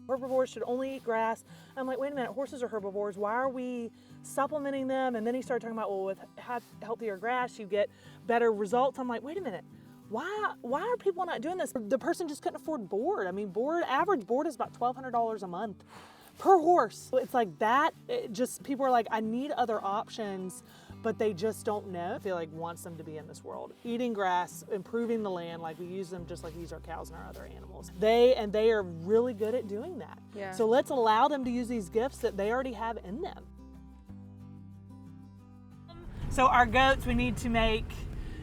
Herbivores should only eat grass. I'm like, wait a minute, horses are herbivores. Why are we supplementing them? And then he started talking about, well, with healthier grass, you get better results. I'm like, wait a minute. Why are people not doing this? The person just couldn't afford board. I mean, average board is about $1,200 a month per horse. It's like that. People are like, I need other options, but they just don't know. I feel like wants them to be in this world, eating grass, improving the land. Like we use them just like we use our cows and our other animals. They are really good at doing that. Yeah. So let's allow them to use these gifts that they already have in them. So our goats, we need to make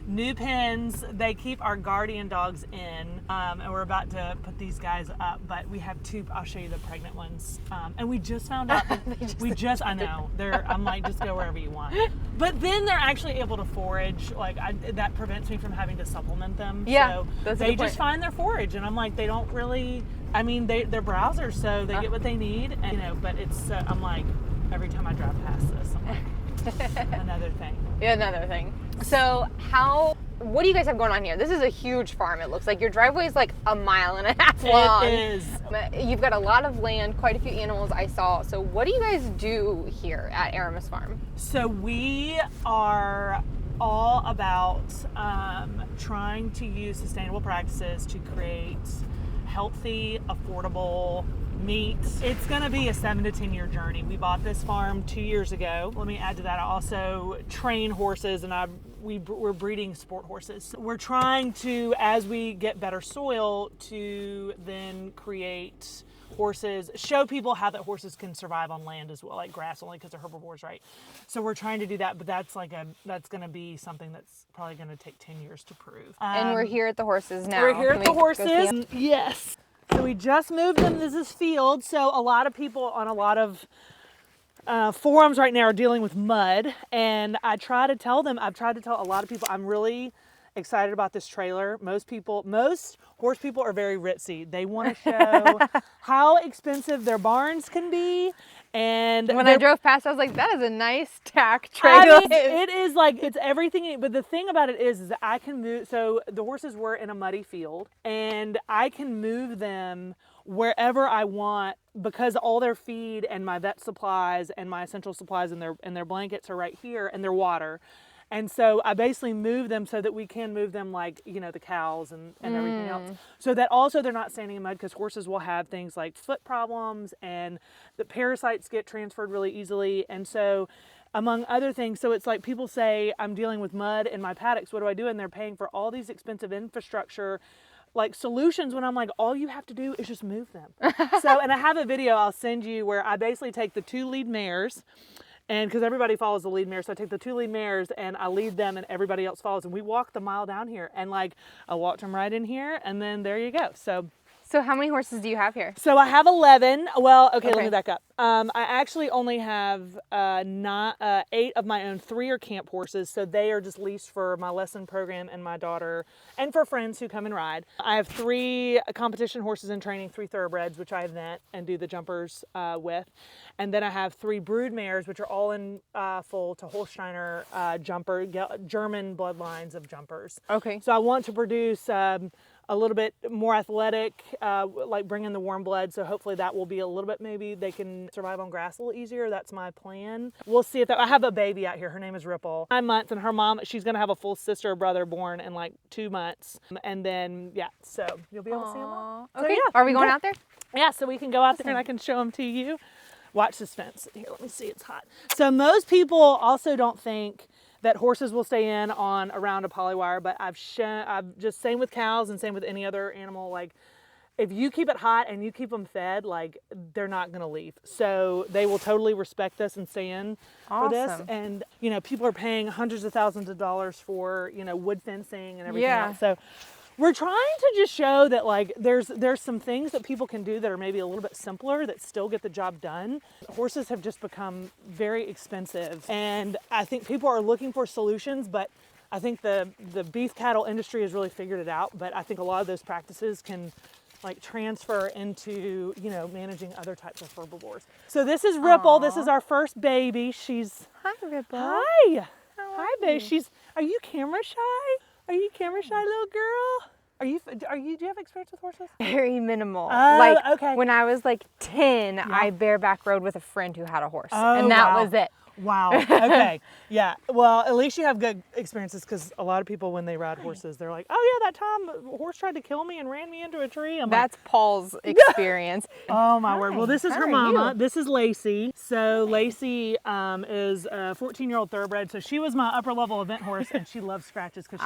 new pens. They keep our guardian dogs in, and we're about to put these guys up, but we have two. I'll show you the pregnant ones. And we just found out I know, I'm like, just go wherever you want. But then they're actually able to forage. Like that prevents me from having to supplement them. Yeah, so they just find their forage, and I'm like, they don't really, I mean, they're browsers, so they get what they need, and but it's, I'm like, every time I drive past this, I'm like, another thing. Yeah, another thing. So what do you guys have going on here? This is a huge farm. It looks like your driveway is like 1.5 miles long. It is. You've got a lot of land, quite a few animals I saw. So what do you guys do here at Eremos Farm? So we are all about trying to use sustainable practices to create healthy, affordable meat. It's going to be a 7 to 10 year journey. We bought this farm 2 years ago. Let me add to that, I also train horses, and we're breeding sport horses. We're trying to, as we get better soil, to then create horses, show people how that horses can survive on land as well, like grass only, because they're herbivores, right? So we're trying to do that, but that's going to be something that's probably going to take 10 years to prove. And we're here at the horses now. We're here at the horses. Yes. So we just moved them. This is field. So a lot of people on a lot of forums right now are dealing with mud. And I've tried to tell a lot of people, I'm really excited about this trailer. Most horse people are very ritzy. They want to show how expensive their barns can be. And when I drove past, I was like, that is a nice tack trailer. I mean, it is like, it's everything. But the thing about it is that I can move. So the horses were in a muddy field, and I can move them wherever I want, because all their feed and my vet supplies and my essential supplies and their blankets are right here, and their water. And so I basically move them so that we can move them, like, you know, the cows and everything else. So that also they're not standing in mud, because horses will have things like foot problems, and the parasites get transferred really easily. And so, among other things, so it's like people say, I'm dealing with mud in my paddocks, what do I do? And they're paying for all these expensive infrastructure like solutions, when I'm like, all you have to do is just move them. So, and I have a video I'll send you where I basically take the 2 lead mares, and because everybody follows the lead mare, so I take the 2 lead mares and I lead them, and everybody else follows, and we walk the mile down here, and like I walked them right in here, and then there you go. So how many horses do you have here? So I have 11. Well, okay, let me back up. I actually only have 8 of my own. 3 are camp horses, so they are just leased for my lesson program and my daughter, and for friends who come and ride. I have 3 competition horses in training, 3 thoroughbreds, which I event and do the jumpers with. And then I have 3 brood mares, which are all in full to Holsteiner jumper, German bloodlines of jumpers. Okay. So I want to produce a little bit more athletic, like bring in the warm blood. So hopefully that will be a little bit, maybe they can survive on grass a little easier. That's my plan. We'll see if I have a baby out here. Her name is Ripple. 9 months, and her mom, she's going to have a full sister or brother born in like 2 months. And then, yeah, so you'll be able to see them all. Okay. So, yeah. Are we going out there? Yeah, so we can go out there and I can show them to you. Watch this fence. Here, let me see, it's hot. So most people also don't think that horses will stay in on around a polywire, but I've just, same with cows and same with any other animal, like if you keep it hot and you keep them fed, like they're not gonna leave. So they will totally respect this and stay in for this. And you know, people are paying hundreds of thousands of dollars for, you know, wood fencing and everything else. So we're trying to just show that like there's some things that people can do that are maybe a little bit simpler that still get the job done. Horses have just become very expensive, and I think people are looking for solutions, but I think the beef cattle industry has really figured it out. But I think a lot of those practices can like transfer into, you know, managing other types of herbivores. So this is Ripple. This is our first baby. She's Hi, Ripple. Hi, babe. Are you camera shy? Are you camera shy, little girl? do you have experience with horses? Very minimal. Oh, like okay. when I was like 10, I bareback rode with a friend who had a horse, Oh, and that wow. was it. Wow. Okay. Yeah. Well, at least you have good experiences, because a lot of people, when they ride horses, they're like, "Oh yeah, that time a horse tried to kill me and ran me into a tree." I'm That's Paul's experience. oh my word. Well, this is How her are mama. you? This is Lacey. So Lacey is a 14-year-old thoroughbred. So she was my upper level event horse, and she loves scratches because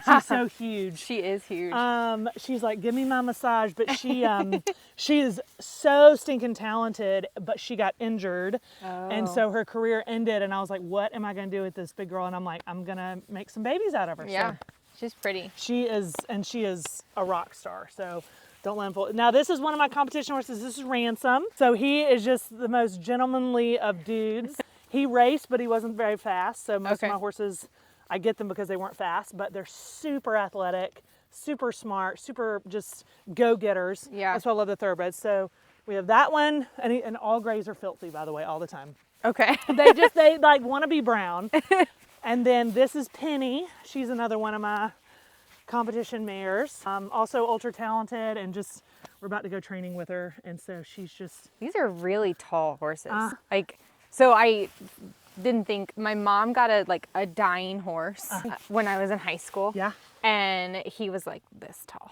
she's so huge. She is huge. She's like, "Give me my massage," but she is so stinking talented, but she got injured, and so her career ended. And I was like, "What am I going to do with this big girl?" And I'm like, "I'm gonna make some babies out of her." Yeah, So she's pretty. she is a rock star. So don't let him fool. Now this is one of my competition horses. This is Ransom. So he is just the most gentlemanly of dudes. He raced, but he wasn't very fast. So most of my horses, I get them because they weren't fast, but they're super athletic, super smart, super just go-getters. Yeah. That's why I love the thoroughbreds. So we have that one, and all grays are filthy, by the way, all the time. Okay. They like want to be brown. And then this is Penny. She's another one of my competition mares. Also ultra talented, and just we're about to go training with her, and so she's just These are really tall horses. So I didn't think my mom got a dying horse when I was in high school. Yeah. And he was like this tall.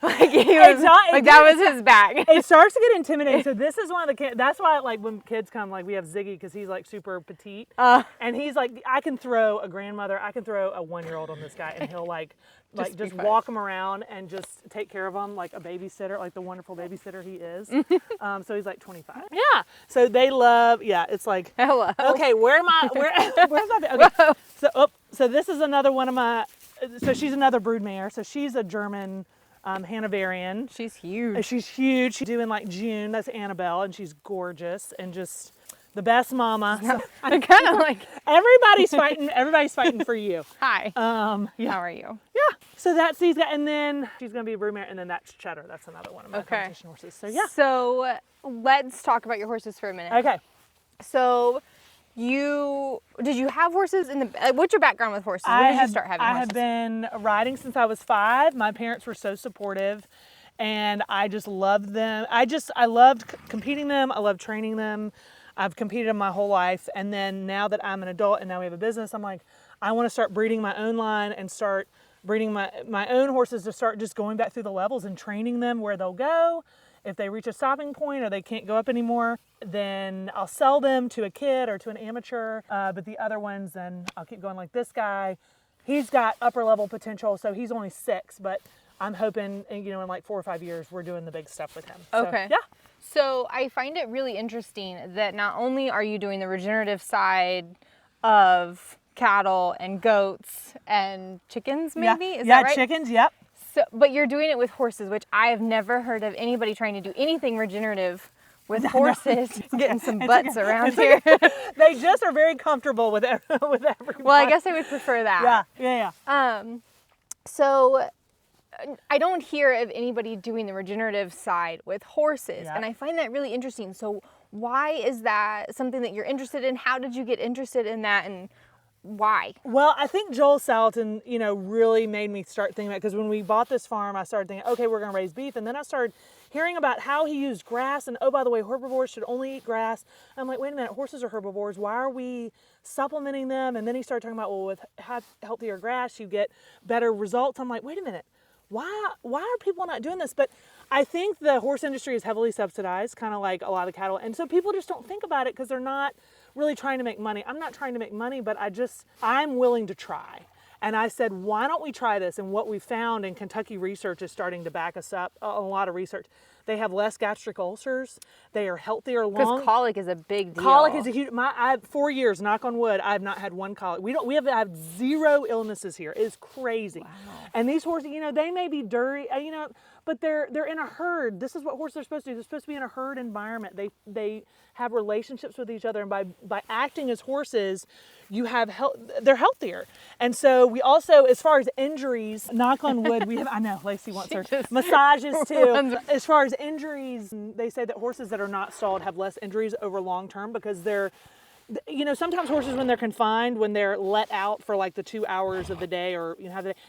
Like he was that was his bag. It starts to get intimidating. So this is one of the kids. That's why, like, when kids come, like, we have Ziggy, because he's like super petite, and he's like, I can throw a grandmother, I can throw a 1-year-old on this guy, and he'll like just walk him around and just take care of him like a babysitter, like the wonderful babysitter he is. So he's like 25. Yeah. So they love. Yeah. It's like, Hello. okay, where's my? Okay. So this is another one of my. So she's another broodmare. So she's a German. Hanoverian. She's huge. She's huge. She's due in like June. That's Annabelle, and she's gorgeous and just the best mama. So I'm kind of like everybody's fighting. Everybody's fighting for you. hi. Yeah. How are you? Yeah. So that's these guys, and then she's gonna be a broodmare, and then that's Cheddar. That's another one of my competition horses. So yeah. So let's talk about your horses for a minute. Okay. So did you have horses in the? What's your background with horses? When did you start having horses? I have been riding since I was 5. My parents were so supportive, and I just loved them. I loved competing them. I loved training them. I've competed them my whole life, and then now that I'm an adult and now we have a business, I'm like, I want to start breeding my own line and start breeding my own horses, to start just going back through the levels and training them where they'll go. If they reach a stopping point or they can't go up anymore, then I'll sell them to a kid or to an amateur. But the other ones, then I'll keep going. Like this guy, he's got upper level potential, so he's only 6, but I'm hoping, in like 4 or 5 years, we're doing the big stuff with him. Okay. So, yeah. So I find it really interesting that not only are you doing the regenerative side of cattle and goats and chickens, maybe? Yeah. Is that right? Chickens, yep. So, but you're doing it with horses, which I have never heard of anybody trying to do anything regenerative with horses. Getting some butts around here. They just are very comfortable with everybody. Well, I guess I would prefer that. Yeah. So I don't hear of anybody doing the regenerative side with horses, and I find that really interesting. So why is that something that you're interested in? How did you get interested in that, and why? Well, I think Joel Salatin, really made me start thinking about it, because when we bought this farm, I started thinking, okay, we're going to raise beef. And then I started hearing about how he used grass, and oh, by the way, herbivores should only eat grass. I'm like, wait a minute, horses are herbivores. Why are we supplementing them? And then he started talking about, well, with healthier grass, you get better results. I'm like, wait a minute, why are people not doing this? But I think the horse industry is heavily subsidized, kind of like a lot of cattle. And so people just don't think about it because they're not really trying to make money. I'm not trying to make money, but I'm willing to try. And I said, why don't we try this? And what we found, and Kentucky research is starting to back us up, a lot of research, they have less gastric ulcers. They are healthier long. Because colic is a big deal. Colic is a huge. I have 4 years, knock on wood, I have not had one colic. We have 0 illnesses here. It's crazy. Wow. And these horses, they may be dirty, but they're in a herd. This is what horses are supposed to do. They're supposed to be in a herd environment. They have relationships with each other, and by acting as horses, they're healthier. And so we also, as far as injuries, knock on wood, I know Lacey wants her massages too. As far as injuries, they say that horses that are not stalled have less injuries over long term, because they're, sometimes horses, when they're confined, when they're let out for like the 2 hours of the day, or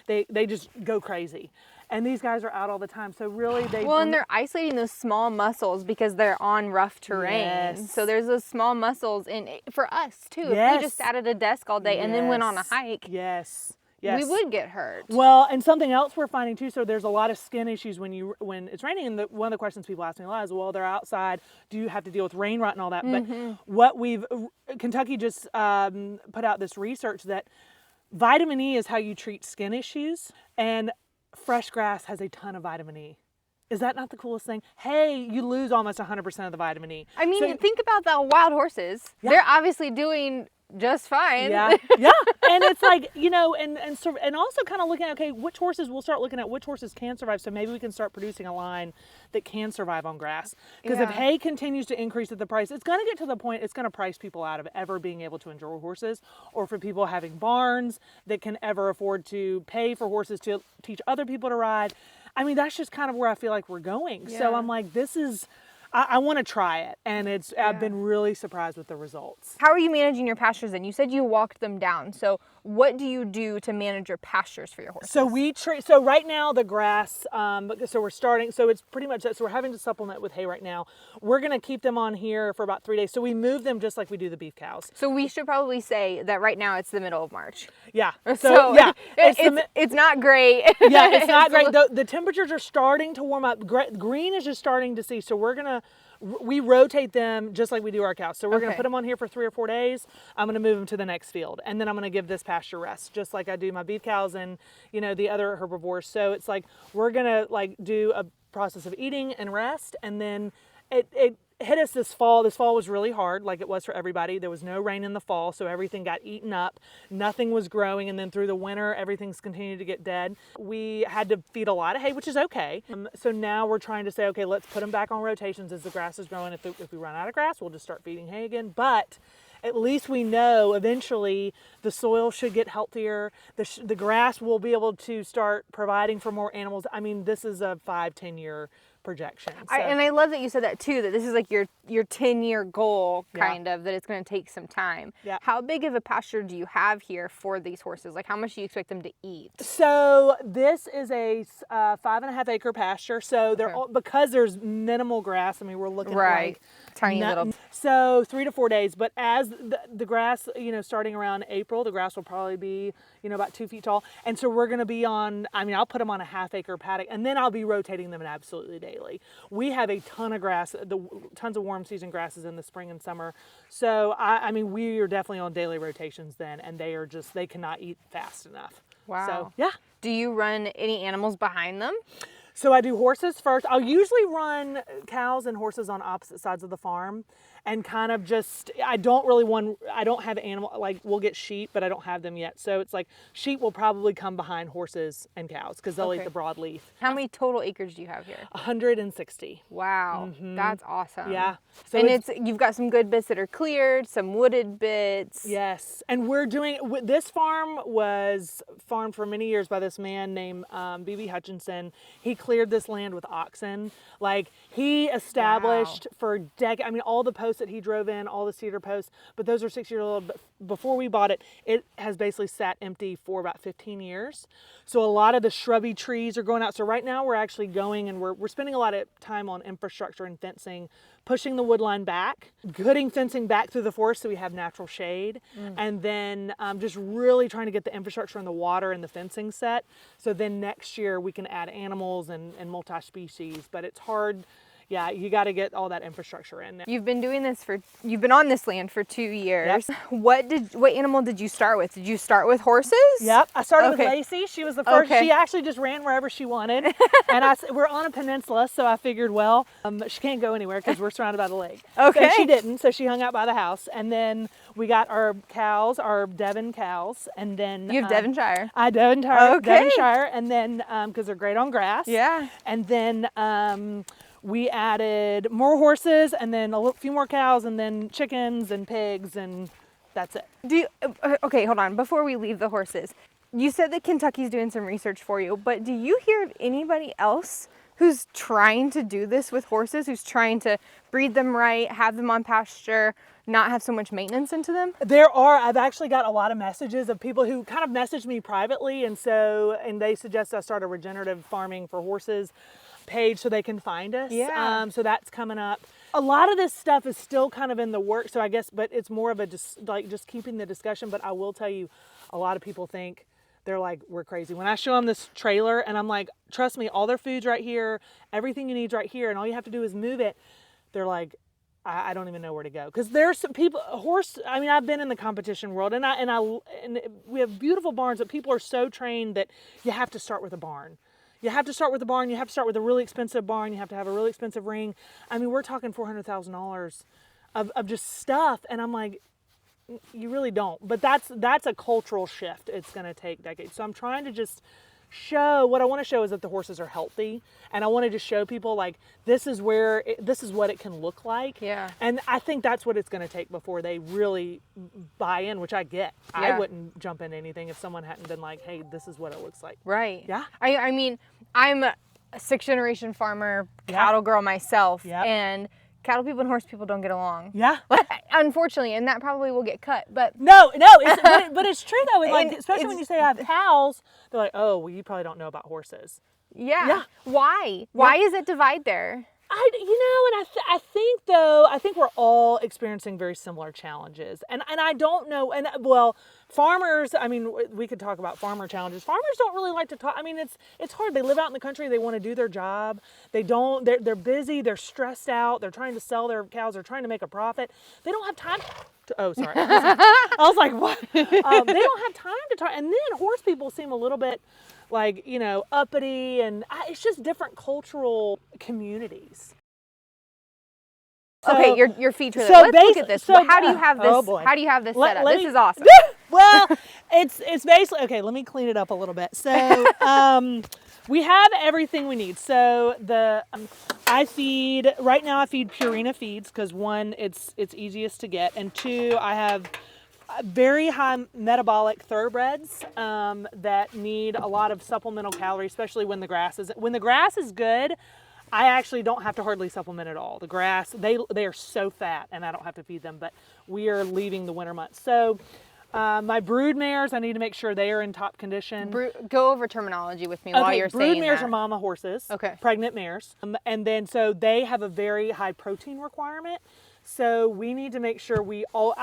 they just go crazy. And these guys are out all the time. So really Well, and they're isolating those small muscles because they're on rough terrain. Yes. So there's those small muscles for us too. Yes. If we just sat at a desk all day and then went on a hike, yes. we would get hurt. Well, and something else we're finding too, so there's a lot of skin issues when it's raining, and one of the questions people ask me a lot is, well, they're outside, do you have to deal with rain rot and all that? But Kentucky just put out this research that vitamin E is how you treat skin issues, and fresh grass has a ton of vitamin E. Is that not the coolest thing? Hey, you lose almost 100% of the vitamin E. I mean, think about the wild horses. Yeah. They're obviously doing just fine. Yeah, yeah. And it's like, you know, and also kind of looking at, okay, which horses, we'll start looking at which horses can survive, so maybe we can start producing a line that can survive on grass. Because if hay continues to increase at the price, it's going to get to the point, it's going to price people out of ever being able to enjoy horses, or for people having barns that can ever afford to pay for horses to teach other people to ride. I mean, that's just kind of where I feel like we're going. Yeah. So I'm like, I want to try it, and I've been really surprised with the results. How are you managing your pastures then? You said you walked them down. So what do you do to manage your pastures for your horses? So right now the grass, so we're starting, so it's pretty much that. So we're having to supplement with hay right now. We're going to keep them on here for about 3 days. So we move them just like we do the beef cows. So we should probably say that right now it's the middle of March. Yeah. So yeah, it's not great. Yeah, it's not great. The temperatures are starting to warm up. Green is just starting to see. So we rotate them just like we do our cows. So we're going to put them on here for 3 or 4 days. I'm going to move them to the next field, and then I'm going to give this pasture rest, just like I do my beef cows and, you know, the other herbivores. So it's like we're going to like do a process of eating and rest, and then it hit us this fall. This fall was really hard, like it was for everybody. There was no rain in the fall, so everything got eaten up. Nothing was growing, and then through the winter, everything's continued to get dead. We had to feed a lot of hay, which is okay. So now we're trying to say, okay, let's put them back on rotations as the grass is growing. If we run out of grass, we'll just start feeding hay again. But at least we know eventually the soil should get healthier. The grass will be able to start providing for more animals. I mean, this is a 5-10 year projection. So. And I love that you said that too, that this is like your 10-year goal, kind of, that it's going to take some time. Yeah. How big of a pasture do you have here for these horses? Like, how much do you expect them to eat? So this is a 5.5 acre pasture. So they're all, because there's minimal grass. I mean, we're looking at like tiny little. So 3 to 4 days. But as the grass, you know, starting around April, the grass will probably be, you know, about 2 feet tall. And so we're going to be on, I mean, I'll put them on a 1/2 acre paddock, and then I'll be rotating them absolutely daily. We have a ton of grass, tons of warm season grasses in the spring and summer. So I mean, we are definitely on daily rotations then, and they cannot eat fast enough. Wow. So, yeah. Do you run any animals behind them? So I do horses first. I'll usually run cows and horses on opposite sides of the farm, and kind of just, I don't have animal, like we'll get sheep, but I don't have them yet. So it's like sheep will probably come behind horses and cows because they'll eat the broadleaf. How many total acres do you have here? 160. Wow, that's awesome. Yeah. So and you've got some good bits that are cleared, some wooded bits. Yes, and we're doing, this farm was farmed for many years by this man named B.B. Hutchinson. He cleared this land with oxen. Like, he established for decades, I mean, all the posts that he drove in, all the cedar posts, but those are 6 years old. But before we bought it, it has basically sat empty for about 15 years. So a lot of the shrubby trees are going out. So right now we're actually going, and we're spending a lot of time on infrastructure and fencing, pushing the wood line back, putting fencing back through the forest so we have natural shade, and then just really trying to get the infrastructure and the water and the fencing set. So then next year we can add animals and multi-species, but it's hard. Yeah, you got to get all that infrastructure in. You've been doing this you've been on this land for 2 years. Yep. What animal did you start with? Did you start with horses? Yep, I started with Lacey. She was the first. She actually just ran wherever she wanted. And we're on a peninsula, so I figured, well, she can't go anywhere because we're surrounded by the lake. Okay. So she didn't, so she hung out by the house. And then we got our cows, our Devon cows, and then... You have Devonshire. Devonshire, and then, because they're great on grass. Yeah. And then... we added more horses, and then a few more cows, and then chickens and pigs, and that's it. Okay, hold on. Before we leave the horses, you said that Kentucky's doing some research for you, but do you hear of anybody else who's trying to do this with horses, who's trying to breed them right, have them on pasture, not have so much maintenance into them? I've actually got a lot of messages of people who kind of message me privately, and they suggest I start a regenerative farming for horses page so they can find us. Yeah. So that's coming up. A lot of this stuff is still kind of in the works, so I guess, but it's more of a just keeping the discussion. But I will tell you, a lot of people think, they're like, we're crazy. When I show them this trailer and I'm like, trust me, all their food's right here, everything you need's right here, and all you have to do is move it. They're like, I don't even know where to go. Because there's some people, I've been in the competition world, and we have beautiful barns, but people are so trained that you have to start with a barn. You have to start with a barn. You have to start with a really expensive barn. You have to have a really expensive ring. I mean, we're talking $400,000 of just stuff, and I'm like, you really don't. But that's a cultural shift. It's going to take decades. So I'm trying to just show, what I want to show is that the horses are healthy, and I want to just show people like this is what it can look like. Yeah. And I think that's what it's going to take before they really buy in, which I get. Yeah. I wouldn't jump into anything if someone hadn't been like, hey, this is what it looks like. Right. Yeah. I mean, I'm a 6th-generation farmer, cattle girl myself, and cattle people and horse people don't get along. Yeah. Unfortunately, and that probably will get cut. But but it's true though. Like, especially when you say I have cows, they're like, oh, well, you probably don't know about horses. yeah. Why? Why is it divide there? I think we're all experiencing very similar challenges, and I don't know, and well, farmers, I mean, we could talk about farmer challenges. Farmers don't really like to talk. I mean, it's hard. They live out in the country. They want to do their job. They're busy. They're stressed out. They're trying to sell their cows. They're trying to make a profit. They don't have time. Sorry. I was like, what? They don't have time to talk. And then horse people seem a little bit like, uppity, and it's just different cultural communities. Okay, your feed trailer. So Let's look at this. How do you have this? Oh boy. How do you have this set up? This is awesome. Well, it's basically, okay, let me clean it up a little bit. So we have everything we need. So I feed Purina feeds because one, it's easiest to get, and two, I have very high metabolic thoroughbreds that need a lot of supplemental calories, especially when the grass is good. I actually don't have to hardly supplement at all. The grass, they are so fat, and I don't have to feed them, but we are leaving the winter months. So my brood mares, I need to make sure they are in top condition. Go over terminology with me while you're saying that. Brood mares are mama horses, pregnant mares. And then so they have a very high protein requirement. So we need to make sure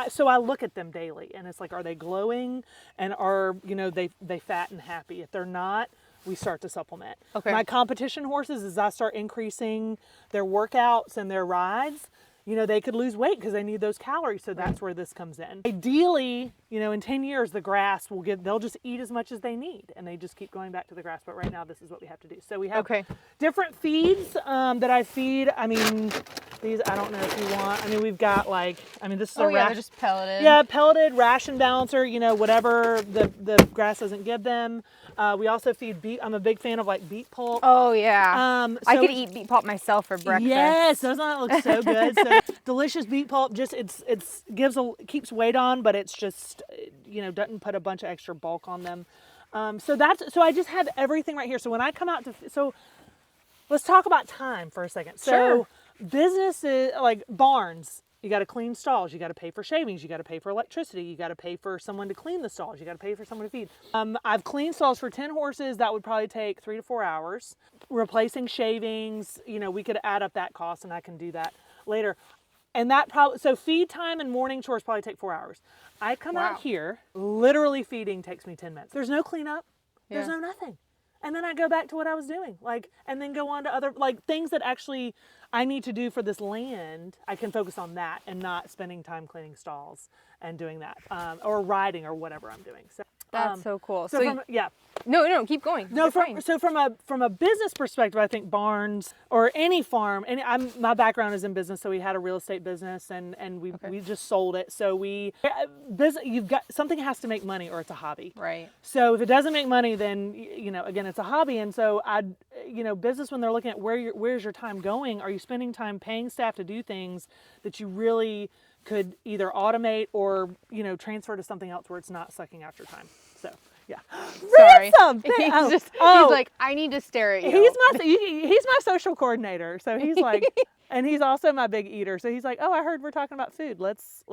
so I look at them daily, and it's like, are they glowing, and are, they fat and happy? If they're not, we start to supplement. Okay. My competition horses, as I start increasing their workouts and their rides, they could lose weight because they need those calories. So that's where this comes in. Ideally, in 10 years, the grass they'll just eat as much as they need, and they just keep going back to the grass. But right now, this is what we have to do. So we have different feeds that I feed. I mean, these, I don't know if you want. I mean, we've got this is they're just pelleted. Yeah, pelleted ration balancer, whatever the grass doesn't give them. We also feed beet. I'm a big fan of beet pulp. Oh yeah. I could eat beet pulp myself for breakfast. Yes, doesn't that look so good? So delicious beet pulp. Just keeps weight on, but it's just doesn't put a bunch of extra bulk on them. So I just have everything right here. So when I come out let's talk about time for a second. So businesses like barns. You got to clean stalls. You got to pay for shavings. You got to pay for electricity. You got to pay for someone to clean the stalls. You got to pay for someone to feed. I've cleaned stalls for 10 horses. That would probably take 3 to 4 hours. Replacing shavings, we could add up that cost, and I can do that later. And so feed time and morning chores probably take 4 hours. I come out here, literally feeding takes me 10 minutes. There's no cleanup. There's no nothing. And then I go back to what I was doing, and then go on to other, things that actually I need to do for this land. I can focus on that and not spending time cleaning stalls and doing that, or riding or whatever I'm doing. So that's so cool. No, keep going. No, from a business perspective, I think barns or any farm, my background is in business, so we had a real estate business, and we just sold it. So something has to make money, or it's a hobby. Right. So if it doesn't make money, then again, it's a hobby. And so business, when they're looking at where's your time going, are you spending time paying staff to do things that you really could either automate or transfer to something else where it's not sucking out your time? So Yeah. Sorry. Ransom! He's like, I need to stare at you. He's my social coordinator. So he's like, and he's also my big eater. So he's like, oh, I heard we're talking about food. Let's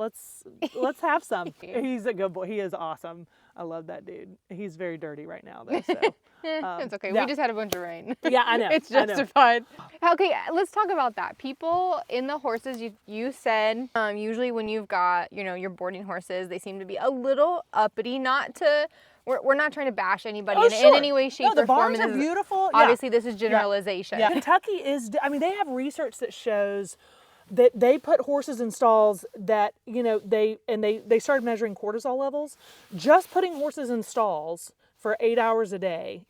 have some. He's a good boy. He is awesome. I love that dude. He's very dirty right now though. So it's okay. yeah. We just had a bunch of rain. Yeah, I know. It's justified. Okay, let's talk about that. People in the horses, you said usually when you've got, your boarding horses, they seem to be a little uppity. We're not trying to bash anybody in any way, shape, the or form. barns are beautiful. Obviously, this is generalization. Yeah. Kentucky is, they have research that shows that they put horses in stalls that, they started measuring cortisol levels, just putting horses in stalls for 8 hours a day,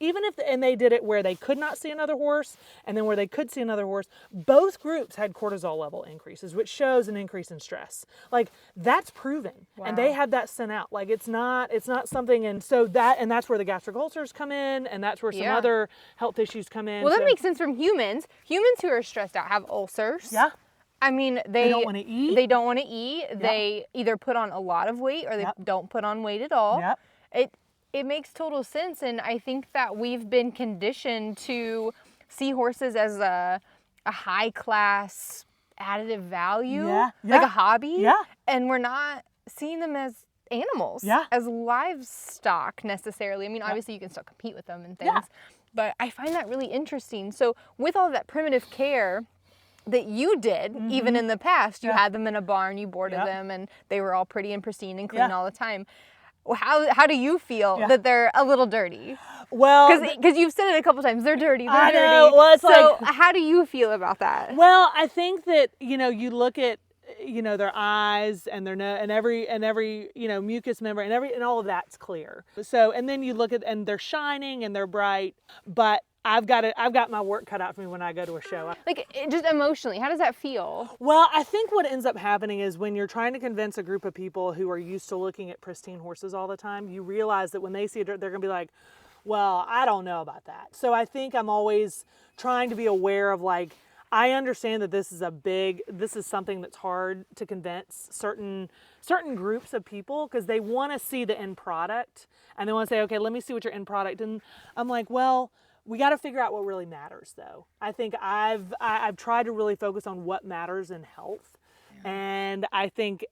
and they did it where they could not see another horse and then where they could see another horse, both groups had cortisol level increases, which shows an increase in stress. Like that's proven. Wow. And they had that sent out. Like it's not something, and so that's where the gastric ulcers come in, and that's where some other health issues come in. Well, that makes sense from humans. Humans who are stressed out have ulcers. Yeah. I mean, they don't want to eat. They don't want to eat. Yep. They either put on a lot of weight or they don't put on weight at all. Yep. It makes total sense, and I think that we've been conditioned to see horses as a high class additive value, like a hobby, and we're not seeing them as animals, as livestock necessarily. I mean, obviously you can still compete with them and things, but I find that really interesting. So with all that primitive care that you did, even in the past, you had them in a barn, you boarded them, and they were all pretty and pristine and clean all the time. How do you feel that they're a little dirty? Well, because you've said it a couple times, they're dirty. I know. Well, it's so how do you feel about that? Well, I think that you look at their eyes and their nose and every mucous membrane and all of that's clear. So and then you look at and they're shining and they're bright, but I've got my work cut out for me when I go to a show. Like just emotionally, how does that feel? Well, I think what ends up happening is when you're trying to convince a group of people who are used to looking at pristine horses all the time, you realize that when they see it, they're going to be like, well, I don't know about that. So I think I'm always trying to be aware of like, I understand that this is something that's hard to convince certain groups of people because they want to see the end product and they want to say, okay, let me see what your end product. And I'm like, well, we got to figure out what really matters though. I think I've tried to really focus on what matters in health. And I think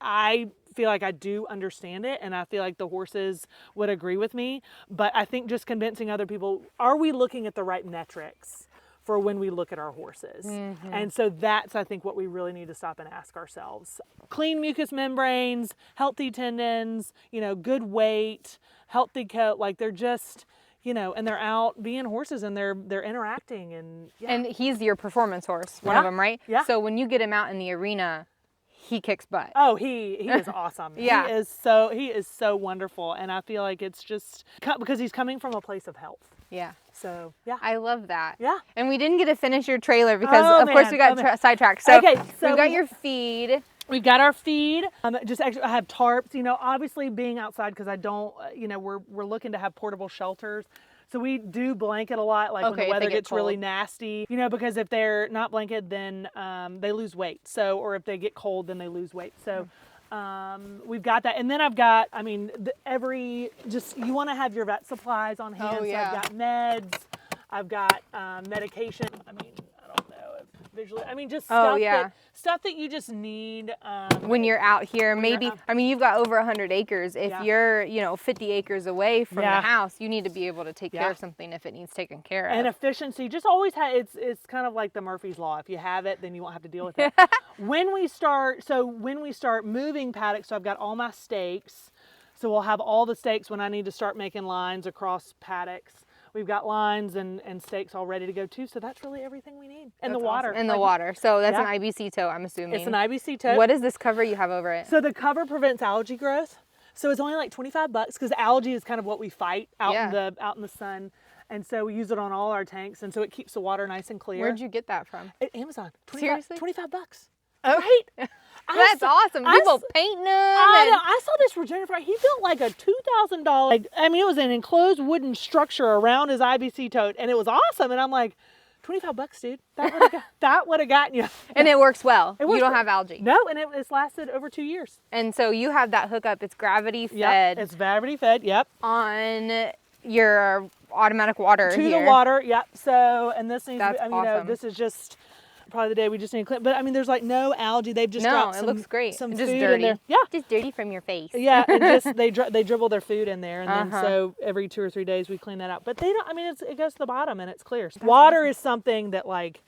I feel like I do understand it and I feel like the horses would agree with me. But I think just convincing other people, are we looking at the right metrics for when we look at our horses? And so that's, I think, what we really need to stop and ask ourselves. Clean mucous membranes, healthy tendons, good weight, healthy coat, like they're just, and they're out being horses and they're interacting and And he's your performance horse, one of them, right? Yeah. So when you get him out in the arena, he kicks butt. Oh, he is awesome. He is so wonderful, and I feel like it's just because he's coming from a place of health. Yeah. So yeah, I love that. Yeah. And we didn't get to finish your trailer because of course we got sidetracked. So, okay, so we've got your feed. We've got our feed. Just actually, I have tarps. Obviously being outside because I don't. We're looking to have portable shelters. So we do blanket a lot, like when the weather gets really nasty, because if they're not blanketed, then they lose weight. So, or if they get cold, then they lose weight. So we've got that. And then I've got, you want to have your vet supplies on hand. Oh, yeah. So I've got meds, I've got medication. I don't know if visually, just stuff that you just need. When you're out here, maybe, you've got over 100 acres. If you're, 50 acres away from the house, you need to be able to take care of something if it needs taken care of. And efficiency, just always it's kind of like the Murphy's Law. If you have it, then you won't have to deal with it. When we start moving paddocks, so I've got all my stakes. So we'll have all the stakes when I need to start making lines across paddocks. We've got lines and stakes all ready to go too. So that's really everything we need. And that's the water. Awesome. And the water. So that's an IBC tote, I'm assuming. It's an IBC tote. What is this cover you have over it? So the cover prevents algae growth. So it's only like $25 because algae is kind of what we fight out in the sun. And so we use it on all our tanks. And so it keeps the water nice and clear. Where'd you get that from? At Amazon. Seriously? $25. Oh. Right? That's awesome. People painting them. I saw this Regenerative. He built like a $2,000. It was an enclosed wooden structure around his IBC tote, and it was awesome. And I'm like, $25, dude. That would have gotten you. And it works well. It works You don't well. have algae. No, and it's lasted over 2 years. And so you have that hookup. It's gravity Yep, fed it's gravity fed. Yep. on your automatic water To here. the water. Yep. So, and this needs That's to be, you know, awesome. this is just probably the day we just need to clean. But I mean, there's like no algae. They've just dropped it looks great. some It's food just in dirty. there. Yeah. Just dirty from your face. Yeah, and just they dribble their food in there, and then Uh-huh. so every 2 or 3 days we clean that out. But they don't. I mean, it goes to the bottom and it's clear. Water is something that, like,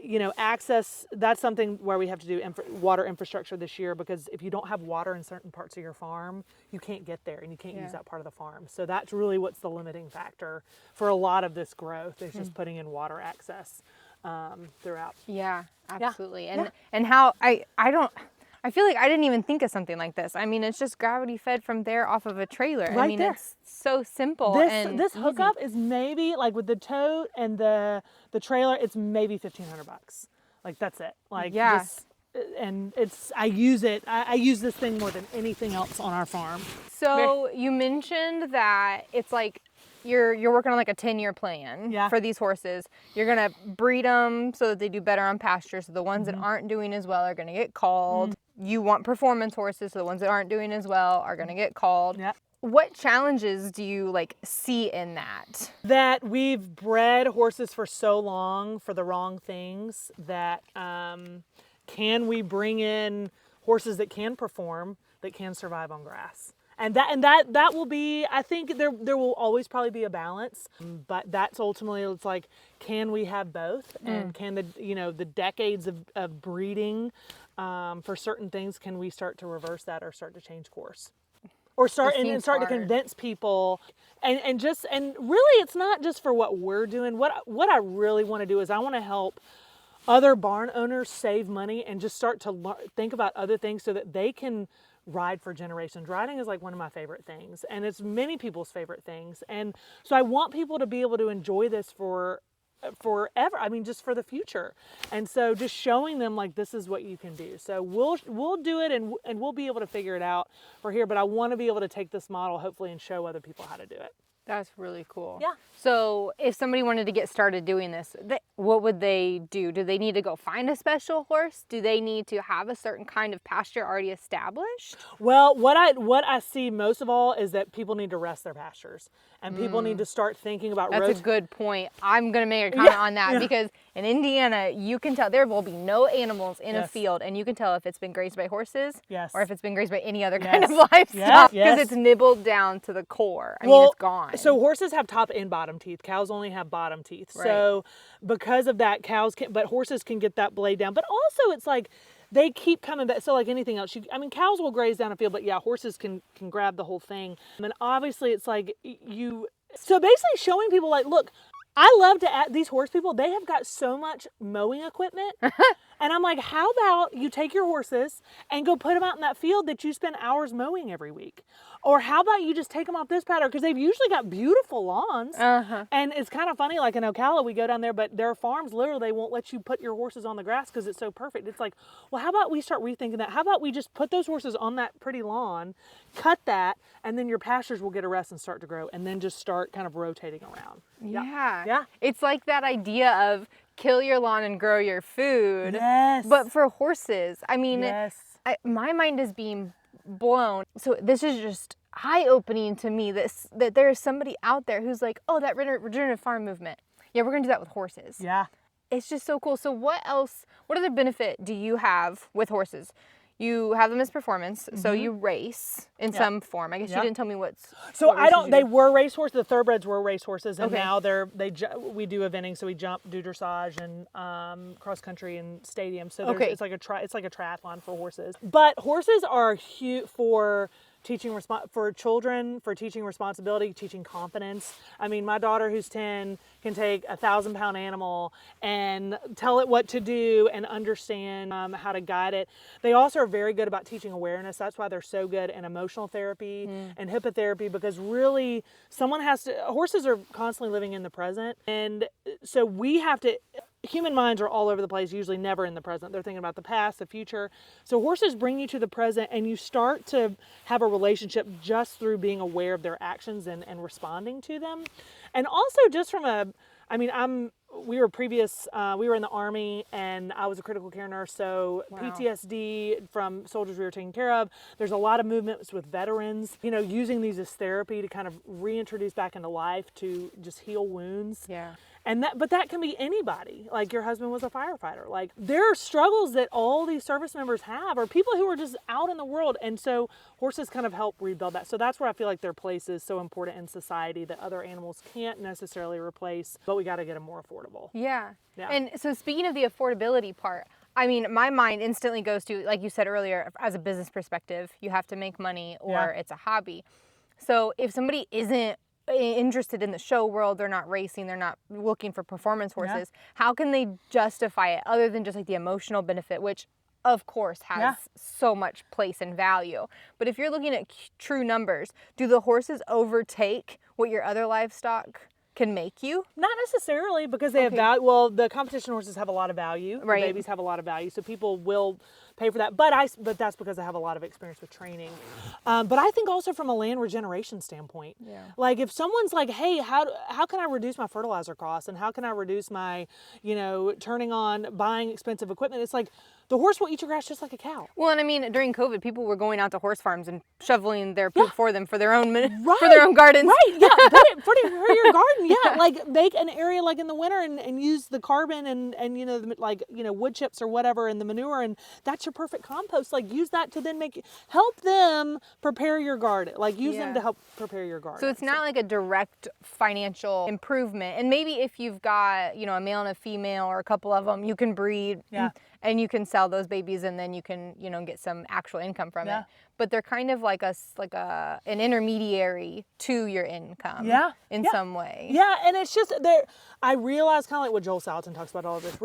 you know, access. That's something where we have to do water infrastructure this year, because if you don't have water in certain parts of your farm, you can't get there and you can't use that part of the farm. So that's really what's the limiting factor for a lot of this growth. Is just putting in water access throughout. Yeah, absolutely. And how I feel like I didn't even think of something like this. I mean, it's just gravity fed from there off of a trailer. Right I mean, there. it's so simple. This easy. hookup is maybe, like, with the tote and the trailer, it's maybe $1,500. Like, that's it. Like, Yeah. and I use this thing more than anything else on our farm. So you mentioned that it's like you're working on like a 10-year plan for these horses. You're gonna breed them so that they do better on pasture. So the ones that aren't doing as well are gonna get called. You want performance horses, so the ones that aren't doing as well are gonna get called. Yeah. What challenges do you like see in that? That we've bred horses for so long for the wrong things that can we bring in horses that can perform, that can survive on grass? And that will be, I think there will always probably be a balance, but that's ultimately, it's like, can we have both? And can the decades of breeding for certain things, can we start to reverse that or start to change course? Or start to convince people, and really, it's not just for what we're doing. What I really want to do is I want to help other barn owners save money and just start to think about other things so that they can ride for generations. Riding is like one of my favorite things, and it's many people's favorite things. And so I want people to be able to enjoy this forever. I mean, just for the future. And so just showing them, like, this is what you can do. So we'll do it, and we'll be able to figure it out for here. But I want to be able to take this model, hopefully, and show other people how to do it. That's really cool. Yeah. So if somebody wanted to get started doing this, what would they do? Do they need to go find a special horse? Do they need to have a certain kind of pasture already established? Well, what I see most of all is that people need to rest their pastures, and people need to start thinking about That's a good point. I'm going to make a comment on that because in Indiana, you can tell there will be no animals in a field, and you can tell if it's been grazed by horses or if it's been grazed by any other kind of livestock because it's nibbled down to the core. I mean, it's gone. So horses have top and bottom teeth. Cows only have bottom teeth. Right. So because of that, but horses can get that blade down. But also, it's like they keep coming back. So like anything else, cows will graze down a field, but yeah, horses can grab the whole thing. And obviously, it's like so basically showing people, like, look, I love to add these horse people. They have got so much mowing equipment. And I'm like, how about you take your horses and go put them out in that field that you spend hours mowing every week? Or how about you just take them off this pattern? Because they've usually got beautiful lawns. And it's kind of funny, like in Ocala, we go down there, but there are farms, literally, they won't let you put your horses on the grass because it's so perfect. It's like, well, how about we start rethinking that? How about we just put those horses on that pretty lawn, cut that, and then your pastures will get a rest and start to grow, and then just start kind of rotating around. Yeah. It's like that idea of kill your lawn and grow your food. Yes. But for horses, I mean, my mind is being blown. So this is just eye-opening to me that there is somebody out there who's like, oh, that regenerative farm movement. Yeah, we're gonna do that with horses. Yeah. It's just so cool. So what other benefit do you have with horses? You have them as performance, so you race in some form. I guess you didn't tell me what's. So they were race horses. The thoroughbreds were race horses, and now we do eventing. So we jump, do dressage, and cross country and stadium. So it's like a triathlon for horses. But horses are huge for teaching for children, for teaching responsibility, teaching confidence. I mean, my daughter, who's 10, can take a 1,000-pound animal and tell it what to do and understand how to guide it. They also are very good about teaching awareness. That's why they're so good in emotional therapy and hippotherapy, because really horses are constantly living in the present. And so we have to, human minds are all over the place, usually never in the present. They're thinking about the past, the future. So horses bring you to the present, and you start to have a relationship just through being aware of their actions and responding to them. And also just from I'm we were in the Army, and I was a critical care nurse, so Wow. PTSD from soldiers we were taking care of. There's a lot of movements with veterans, using these as therapy to kind of reintroduce back into life to just heal wounds. Yeah. But that can be anybody. Like your husband was a firefighter. Like there are struggles that all these service members have, or people who are just out in the world. And so horses kind of help rebuild that. So that's where I feel like their place is so important in society that other animals can't necessarily replace, but we got to get them more affordable. Yeah. Yeah. And so speaking of the affordability part, I mean, my mind instantly goes to, like you said earlier, as a business perspective, you have to make money or it's a hobby. So if somebody isn't interested in the show world, they're not racing, they're not looking for performance horses, how can they justify it other than just like the emotional benefit, which of course has so much place and value. But if you're looking at true numbers, do the horses overtake what your other livestock can make you? Not necessarily, because they have value. Well, the competition horses have a lot of value. Right. The babies have a lot of value, so people will pay for that. But that's because I have a lot of experience with training. But I think also from a land regeneration standpoint, like if someone's like, hey, how can I reduce my fertilizer costs, and how can I reduce my, buying expensive equipment? It's like the horse will eat your grass just like a cow. Well, and I mean, during COVID, people were going out to horse farms and shoveling their poop for them for their own for their own gardens. Right. Yeah. Put it for your garden. Yeah. Like make an area like in the winter and use the carbon and wood chips or whatever in the manure, and that's your perfect compost. Like use that to then help them prepare your garden. Like use them to help prepare your garden. So it's not like a direct financial improvement. And maybe if you've got, a male and a female or a couple of them, you can breed and you can sell those babies, and then you can, get some actual income from it. But they're kind of like an intermediary to your income in some way. Yeah, and it's just I realize kind of like what Joel Salatin talks about all of this.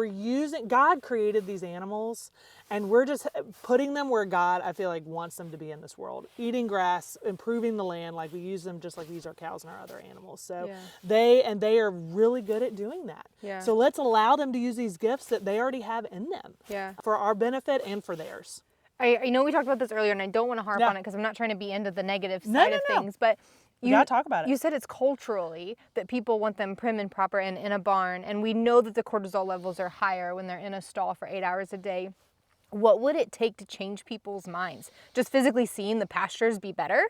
God created these animals, and we're just putting them where God, I feel like, wants them to be in this world. Eating grass, improving the land, like we use them just like we use our cows and our other animals. So they are really good at doing that. Yeah. So let's allow them to use these gifts that they already have in them for our benefit and for theirs. I know we talked about this earlier, and I don't want to harp on it because I'm not trying to be into the negative side of things, but you gotta talk about it. You said it's culturally that people want them prim and proper and in a barn, and we know that the cortisol levels are higher when they're in a stall for 8 hours a day. What would it take to change people's minds? Just physically seeing the pastures be better?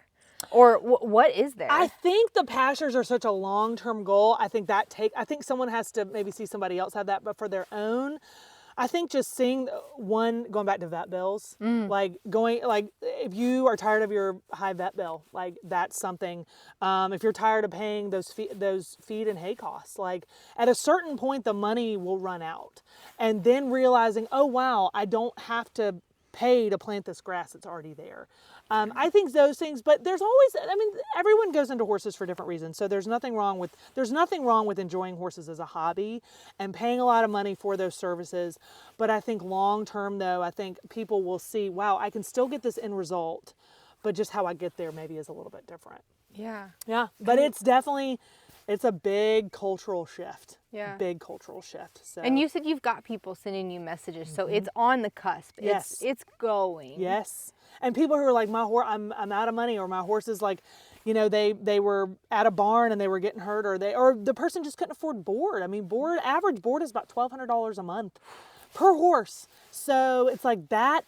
Or what is there? I think the pastures are such a long-term goal. I think someone has to maybe see somebody else have that, but for their own, I think just seeing going back to vet bills, if you are tired of your high vet bill, like that's something. If you're tired of paying those feed and hay costs, like at a certain point the money will run out, and then realizing, oh wow, I don't have to pay to plant this grass that's already there. I think those things, but there's always, everyone goes into horses for different reasons. So there's nothing wrong with enjoying horses as a hobby and paying a lot of money for those services. But I think long term though, I think people will see, wow, I can still get this end result, but just how I get there maybe is a little bit different. Yeah. Yeah. But it's a big cultural shift. Yeah. Big cultural shift. So. And you said you've got people sending you messages, so it's on the cusp. It's going. Yes. And people who are like, I'm out of money, or my horse is like, they were at a barn and they were getting hurt, or the person just couldn't afford board. Average board is about $1,200 a month per horse. So it's like that.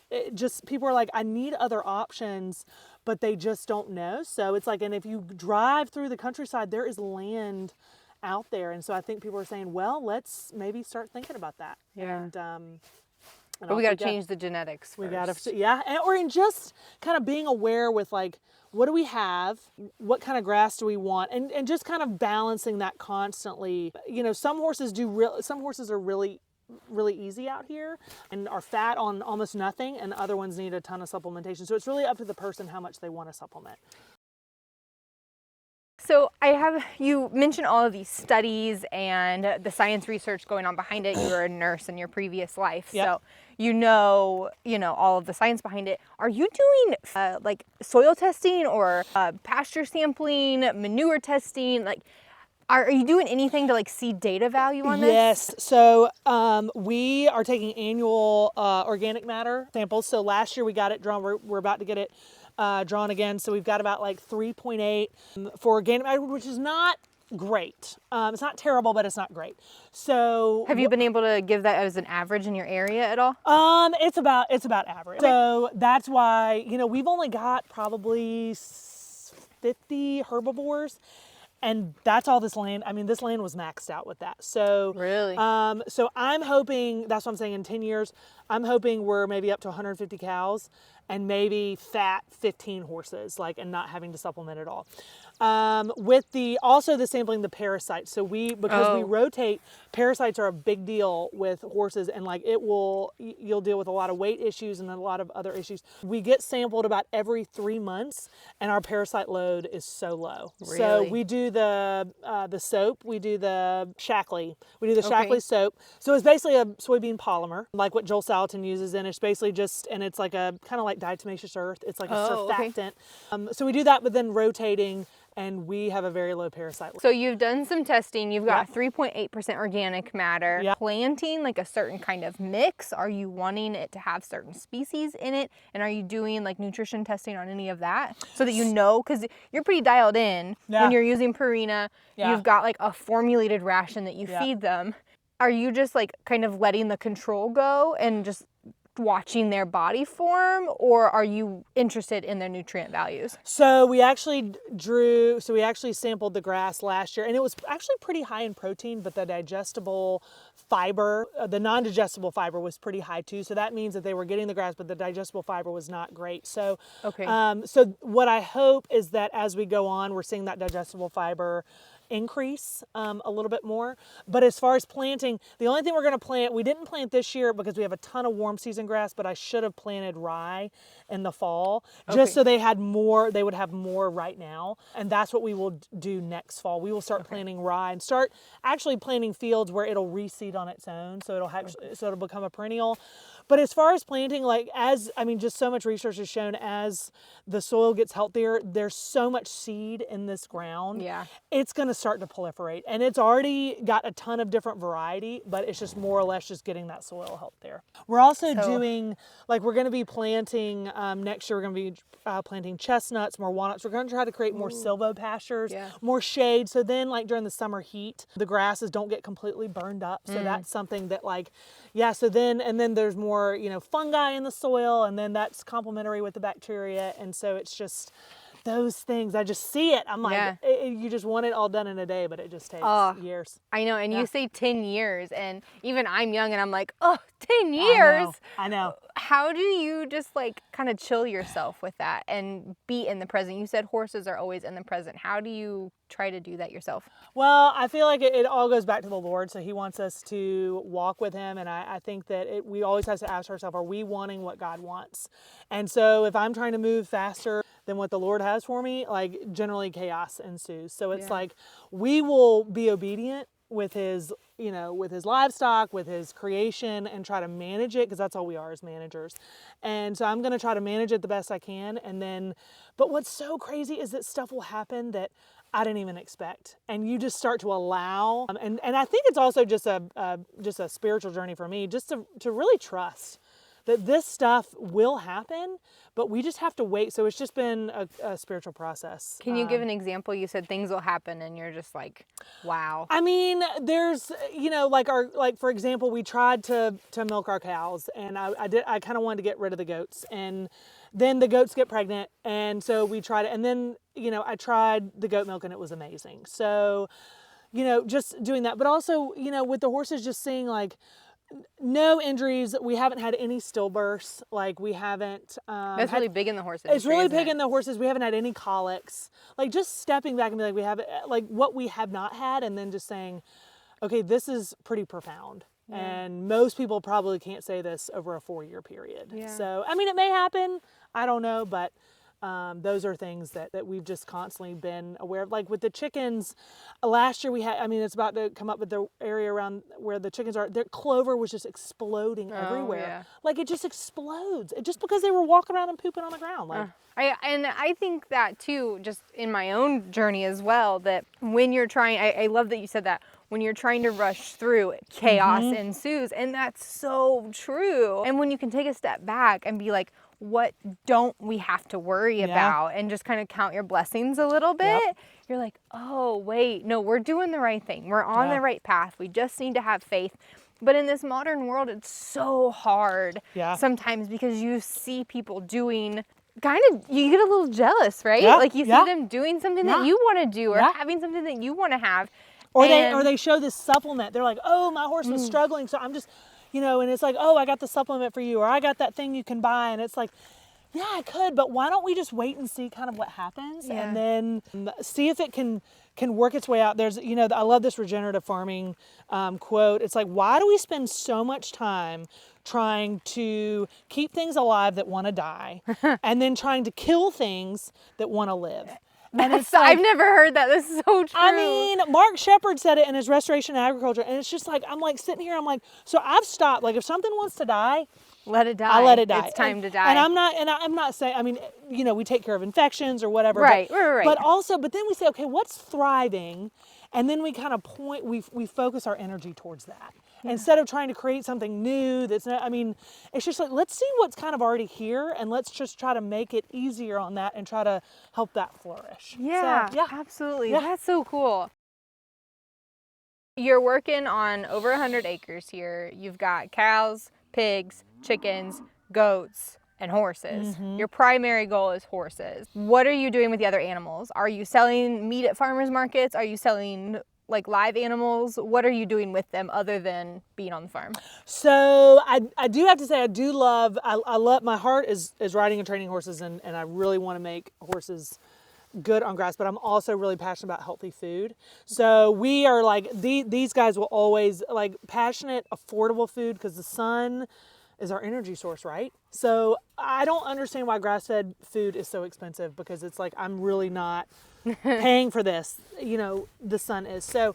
People are like, I need other options, but they just don't know. So it's like, and if you drive through the countryside, there is land out there. And so I think people are saying, well, let's maybe start thinking about that. Yeah. And but we got to change the genetics first. We got to, or in just kind of being aware with like, what do we have? What kind of grass do we want? And just kind of balancing that constantly. Some horses are really easy out here and are fat on almost nothing, and other ones need a ton of supplementation. So it's really up to the person how much they want to supplement. So you mentioned all of these studies and the science research going on behind it. You were a nurse in your previous life, so you know all of the science behind it. Are you doing like soil testing or pasture sampling, manure testing? Like, are you doing anything to like see data value on this? Yes. So we are taking annual organic matter samples. So last year we got it drawn. We're about to get it drawn again. So we've got about like 3.8 for organic matter, which is not great. It's not terrible, but it's not great. So Have you been able to give that as an average in your area at all? it's about average. So that's why, we've only got probably 50 herbivores. And that's all this land. I mean, this land was maxed out with that. So Really? so I'm hoping, that's what I'm saying, in 10 years, I'm hoping we're maybe up to 150 cows and maybe fat 15 horses, and not having to supplement at all. With also the sampling the parasites. So because we rotate, parasites are a big deal with horses, and you'll deal with a lot of weight issues and a lot of other issues. We get sampled about every 3 months, and our parasite load is so low. Really? So we do the soap, we do the Shackley, Shackley soap. So it's basically a soybean polymer, like what Joel Salatin uses, and it's basically and it's like a kind of like diatomaceous earth. It's like a surfactant. So we do that, but then rotating, and we have a very low parasite load. So you've done some testing. You've got 3.8% organic matter. Yep. Planting like a certain kind of mix. Are you wanting it to have certain species in it? And are you doing nutrition testing on any of that? So that because you're pretty dialed in when you're using Purina. Yeah. You've got a formulated ration that you feed them. Are you just kind of letting the control go and just watching their body form, or are you interested in their nutrient values? So we actually sampled the grass last year, and it was actually pretty high in protein, but the digestible fiber, the non-digestible fiber was pretty high too. So that means that they were getting the grass, but the digestible fiber was not great. So, so what I hope is that as we go on, we're seeing that digestible fiber increase a little bit more. But as far as planting, the only thing we're going to plant, we didn't plant this year because we have a ton of warm season grass, but I should have planted rye in the fall just so they would have more right now. And that's what we will do next fall. We will start planting rye and start actually planting fields where it'll reseed on its own. So it'll become a perennial. But as far as planting, just so much research has shown as the soil gets healthier, there's so much seed in this ground. Yeah. It's going to start to proliferate. And it's already got a ton of different variety, but it's just more or less just getting that soil healthier. We're also doing, we're going to be planting, next year we're going to be planting chestnuts, more walnuts. We're going to try to create more silvo pastures, more shade. So then during the summer heat, the grasses don't get completely burned up. So that's something that so then there's more, fungi in the soil, and then that's complementary with the bacteria. And so it's just those things. I just see it. I'm you just want it all done in a day, but it just takes years. I know. And you say 10 years, and even I'm young, and I'm 10 years. I know. How do you just kind of chill yourself with that and be in the present? You said horses are always in the present. How do you try to do that yourself? Well, I feel like it all goes back to the Lord. So he wants us to walk with him. And I think that we always have to ask ourselves, are we wanting what God wants? And so if I'm trying to move faster than what the Lord has for me, generally chaos ensues. So it's we will be obedient with his, with his livestock, with his creation, and try to manage it, because that's all we are as managers. And so I'm going to try to manage it the best I can. And then, but what's so crazy is that stuff will happen that I didn't even expect. And you just start to allow, and I think it's also just a spiritual journey for me, just to really trust that this stuff will happen, but we just have to wait. So it's just been a spiritual process. Can you give an example? You said things will happen and you're just wow. I mean, there's, for example, we tried to milk our cows, and I kind of wanted to get rid of the goats, and then the goats get pregnant. And so we tried it. And then, I tried the goat milk, and it was amazing. So, just doing that, but also, with the horses, just seeing no injuries. We haven't had any stillbirths. We haven't. That's really big in the horse industry. It's really big in the horses. We haven't had any colics. Just stepping back and be we have what we have not had, and then just saying, okay, this is pretty profound. Yeah. And most people probably can't say this over a 4-year period. Yeah. So, I mean, it may happen. I don't know, but those are things that we've just constantly been aware of. With the chickens, last year we had, it's about to come up with the area around where the chickens are. Their clover was just exploding everywhere. Yeah. It just explodes. Just because they were walking around and pooping on the ground. I think that too, just in my own journey as well, that when you're trying, I love that you said that, when you're trying to rush through, chaos ensues. And that's so true. And when you can take a step back and be what don't we have to worry about, and just kind of count your blessings a little bit, you're like, oh, wait, no, we're doing the right thing. We're on the right path. We just need to have faith. But in this modern world, it's so hard sometimes because you see people doing you get a little jealous, right? Like you see them doing something that you want to do, or having something that you want to have. Or they show this supplement. They're like, oh, my horse was struggling, so I'm just, and it's like, oh, I got the supplement for you, or I got that thing you can buy. And it's like, yeah, I could, but why don't we just wait and see kind of what happens, and then see if it can work its way out. There's, I love this regenerative farming quote. It's like, why do we spend so much time trying to keep things alive that want to die, and then trying to kill things that want to live? And it's like, I've never heard that. This is so true. I mean, Mark Shepard said it in his Restoration Agriculture, and it's just like, I'm like sitting here, I'm like, so I've stopped. Like, if something wants to die, let it die. I let it die. It's time to die. And I'm not saying, I mean, we take care of infections or whatever. Right. But then we say, okay, what's thriving? And then we kind of we focus our energy towards that. Instead of trying to create something new that's not, it's just like, let's see what's kind of already here, and let's just try to make it easier on that and try to help that flourish. Yeah, so, absolutely. Yeah. That's so cool. You're working on over 100 acres here. You've got cows, pigs, chickens, goats, and horses. Your primary goal is horses. What are you doing with the other animals? Are you selling meat at farmers markets? Are you selling like live animals? What are you doing with them other than being on the farm? So I do have to say, I love, my heart is riding and training horses, and I really want to make horses good on grass, but I'm also really passionate about healthy food. So we are like, these guys will always like passionate, affordable food, because the sun is our energy source, right? So I don't understand why grass-fed food is so expensive, because it's like, I'm really not paying for this, the sun is. So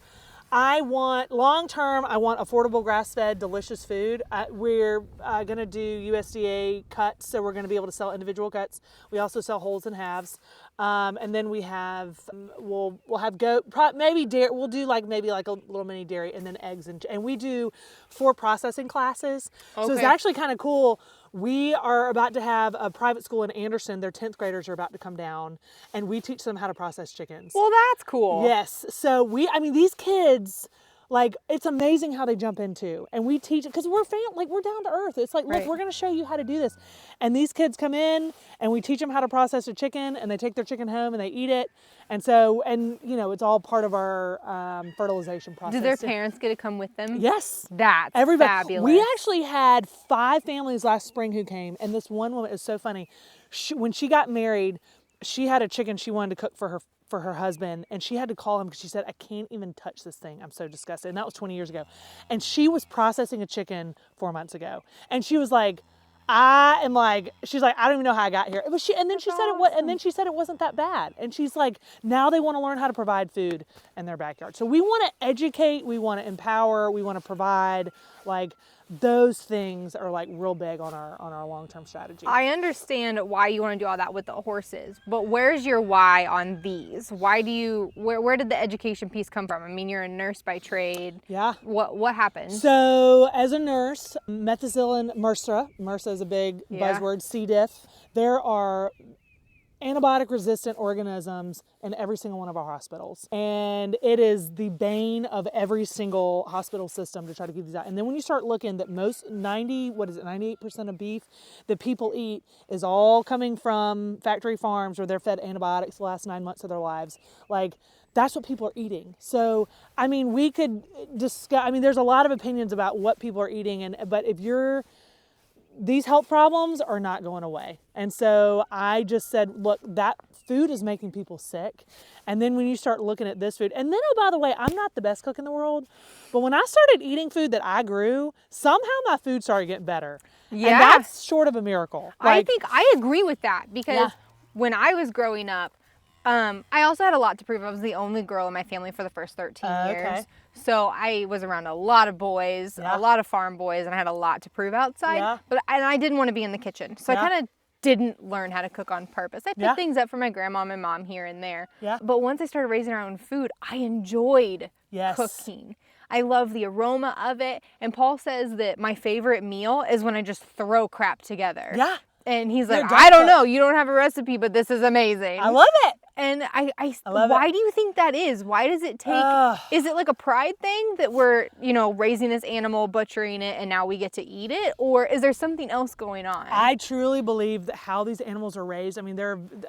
I want, long-term, I want affordable grass-fed, delicious food. We're going to do USDA cuts, so we're going to be able to sell individual cuts. We also sell wholes and halves. And then we have, we'll have goat, maybe dairy, we'll do maybe a little mini dairy, and then eggs, and we do 4 processing classes. Okay. So it's actually kind of cool. We are about to have a private school in Anderson. Their 10th graders are about to come down, and we teach them how to process chickens. Well, that's cool. Yes. So these kids, like, it's amazing how they jump into, and we teach it because we're we're down to earth. It's like, look, we're going to show you how to do this. And these kids come in, and we teach them how to process a chicken, and they take their chicken home and they eat it. And so, it's all part of our fertilization process. Do their parents get to come with them? Yes. That's everybody. Fabulous. We actually had 5 families last spring who came, and this one woman is so funny. When she got married, she had a chicken she wanted to cook for her husband, and she had to call him because she said, I can't even touch this thing. I'm so disgusted. And that was 20 years ago. And she was processing a chicken 4 months ago. And she was like, she's like, I don't even know how I got here. But she said it wasn't that bad. And she's like, now they want to learn how to provide food in their backyard. So we want to educate, we want to empower, we want to provide, those things are real big on our long-term strategy. I understand why you want to do all that with the horses, but where's your why on these? Why do you, where did the education piece come from? I mean, you're a nurse by trade. Yeah. What happened? So as a nurse, methicillin, MRSA is a big buzzword, C. diff. There are antibiotic resistant organisms in every single one of our hospitals. And it is the bane of every single hospital system to try to keep these out. And then when you start looking that 98% of beef that people eat is all coming from factory farms where they're fed antibiotics the last 9 months of their lives. That's what people are eating. So, we could discuss, there's a lot of opinions about what people are eating, but these health problems are not going away. And so I just said, look, that food is making people sick. And then when you start looking at this food, and then, oh, by the way, I'm not the best cook in the world, but when I started eating food that I grew, somehow my food started getting better. Yeah. And that's short of a miracle. I think I agree with that, because when I was growing up, I also had a lot to prove. I was the only girl in my family for the first 13 years. So I was around a lot of boys, a lot of farm boys, and I had a lot to prove outside. Yeah. And I didn't want to be in the kitchen. So I kind of didn't learn how to cook on purpose. I picked things up from my grandma and my mom here and there. Yeah. But once I started raising our own food, I enjoyed cooking. I love the aroma of it. And Paul says that my favorite meal is when I just throw crap together. Yeah. And he's like, You're I don't done. know. You don't have a recipe, but this is amazing. I love it. And I love why it. do you think that is? Why does it take, is it like a pride thing that we're, you know, raising this animal, butchering it, and now we get to eat it? Or is there something else going on? I truly believe that how these animals are raised, I mean,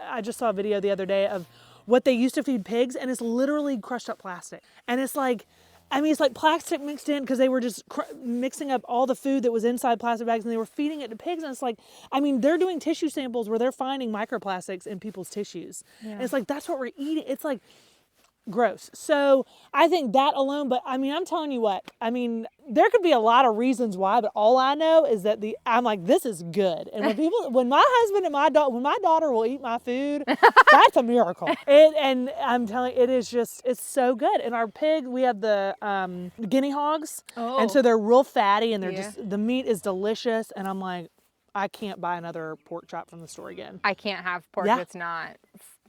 I just saw a video the other day of what they used to feed pigs, and it's literally crushed up plastic. And it's like, I mean, it's like plastic mixed in because they were just mixing up all the food that was inside plastic bags and they were feeding it to pigs. And it's like, I mean, they're doing tissue samples where they're finding microplastics in people's tissues. Yeah. And it's like, that's what we're eating. It's like gross. So I think that alone, but I mean, I'm telling you what, I mean, there could be a lot of reasons why, but all I know is that I'm like, this is good. And when my husband and when my daughter will eat my food, that's a miracle. And I'm telling you, it is just, it's so good. And our pig, we have the guinea hogs. Oh. And so they're real fatty and they're just, the meat is delicious. And I'm like, I can't buy another pork chop from the store again. I can't have pork that's not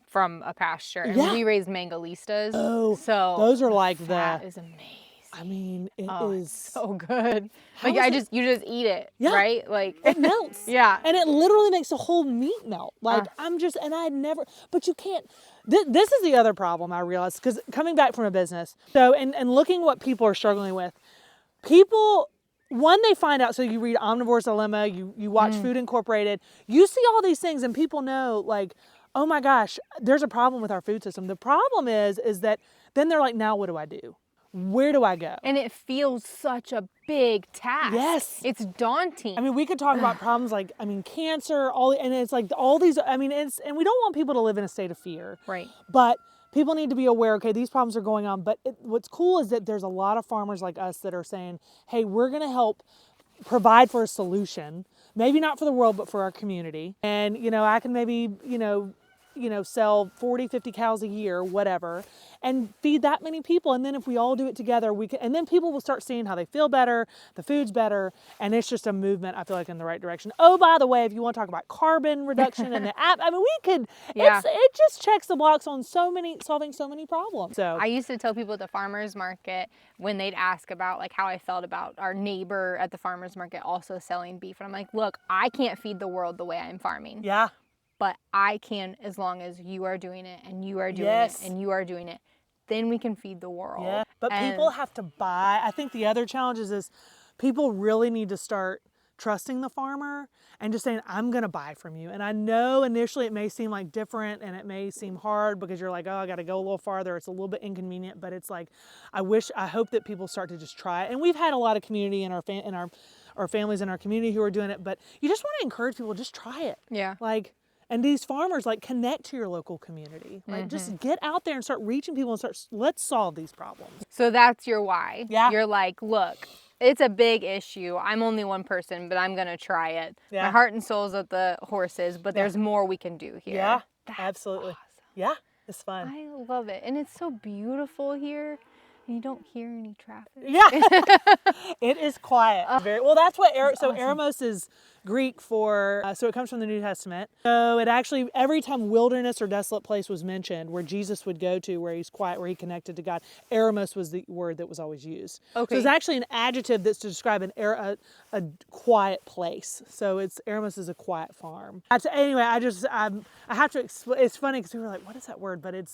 from a pasture. And we raise mangalistas. Oh, so those are like that is amazing. I mean, it is so good. Like you just eat it, right? Like it melts. Yeah. And it literally makes the whole meat melt. Like but you can't, this is the other problem I realized, because coming back from a business, so, and looking what people are struggling with, people, one, they find out, so you read Omnivore's Dilemma, you watch Food Incorporated, you see all these things and people know, like, oh my gosh, there's a problem with our food system. The problem is that then they're like, now what do I do? Where do I go? And it feels such a big task. Yes. It's daunting. I mean, we could talk about problems like, I mean, cancer, and it's like all these, I mean, and we don't want people to live in a state of fear. Right. But people need to be aware, okay, these problems are going on. But what's cool is that there's a lot of farmers like us that are saying, hey, we're going to help provide for a solution, maybe not for the world, but for our community. And, you know, I can maybe, sell 40, 50 cows a year, whatever, and feed that many people. And then if we all do it together, and then people will start seeing how they feel better, the food's better, and it's just a movement, I feel like, in the right direction. Oh, by the way, if you want to talk about carbon reduction and the app, I mean, we could, it just checks the blocks on solving so many problems. So I used to tell people at the farmer's market when they'd ask about like how I felt about our neighbor at the farmer's market also selling beef. And I'm like, look, I can't feed the world the way I'm farming. Yeah. But I can, as long as you are doing it and you are doing it and you are doing it, then we can feed the world. Yeah, but people have to buy. I think the other challenge is people really need to start trusting the farmer and just saying, I'm going to buy from you. And I know initially it may seem like different and it may seem hard because you're like, oh, I got to go a little farther. It's a little bit inconvenient, but it's like, I hope that people start to just try it. And we've had a lot of community in our families in our community who are doing it, but you just want to encourage people, just try it. Yeah. Like, and these farmers, like, connect to your local community. Like, just get out there and start reaching people and let's solve these problems. So that's your why. Yeah. You're like, look, it's a big issue. I'm only one person, but I'm going to try it. Yeah. My heart and soul's at the horses, but there's more we can do here. Yeah, that's absolutely. Awesome. Yeah, it's fun. I love it. And it's so beautiful here. And you don't hear any traffic. Yeah, it is quiet. Very well. That's what awesome. Eremos is Greek for. So it comes from the New Testament. So it actually, every time wilderness or desolate place was mentioned, where Jesus would go to, where he's quiet, where he connected to God, Eremos was the word that was always used. Okay. So it's actually an adjective that's to describe a quiet place. So Eremos is a quiet farm. Anyway, I have to explain. It's funny because people are like, what is that word? But it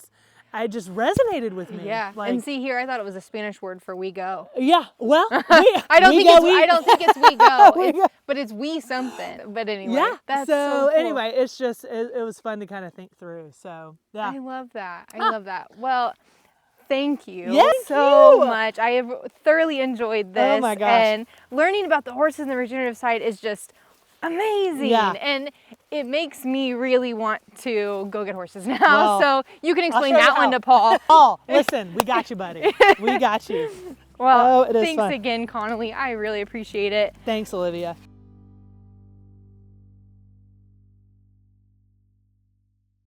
just resonated with me. Yeah, like, and see here, I thought it was a Spanish word for we go. Yeah, well, I don't think it's we go, but it's we something. But anyway, yeah. That's so cool. Anyway, it's just it was fun to kind of think through. So yeah, I love that. I love that. Well, thank you so much. I have thoroughly enjoyed this. Oh my gosh! And learning about the horses and the regenerative side is just amazing. Yeah. And it makes me really want to go get horses now. Well, so you can explain that one to Paul. Paul, listen, we got you, buddy. We got you. Well, it is thanks fun. again, Conoly. I really appreciate it. Thanks, Olivia.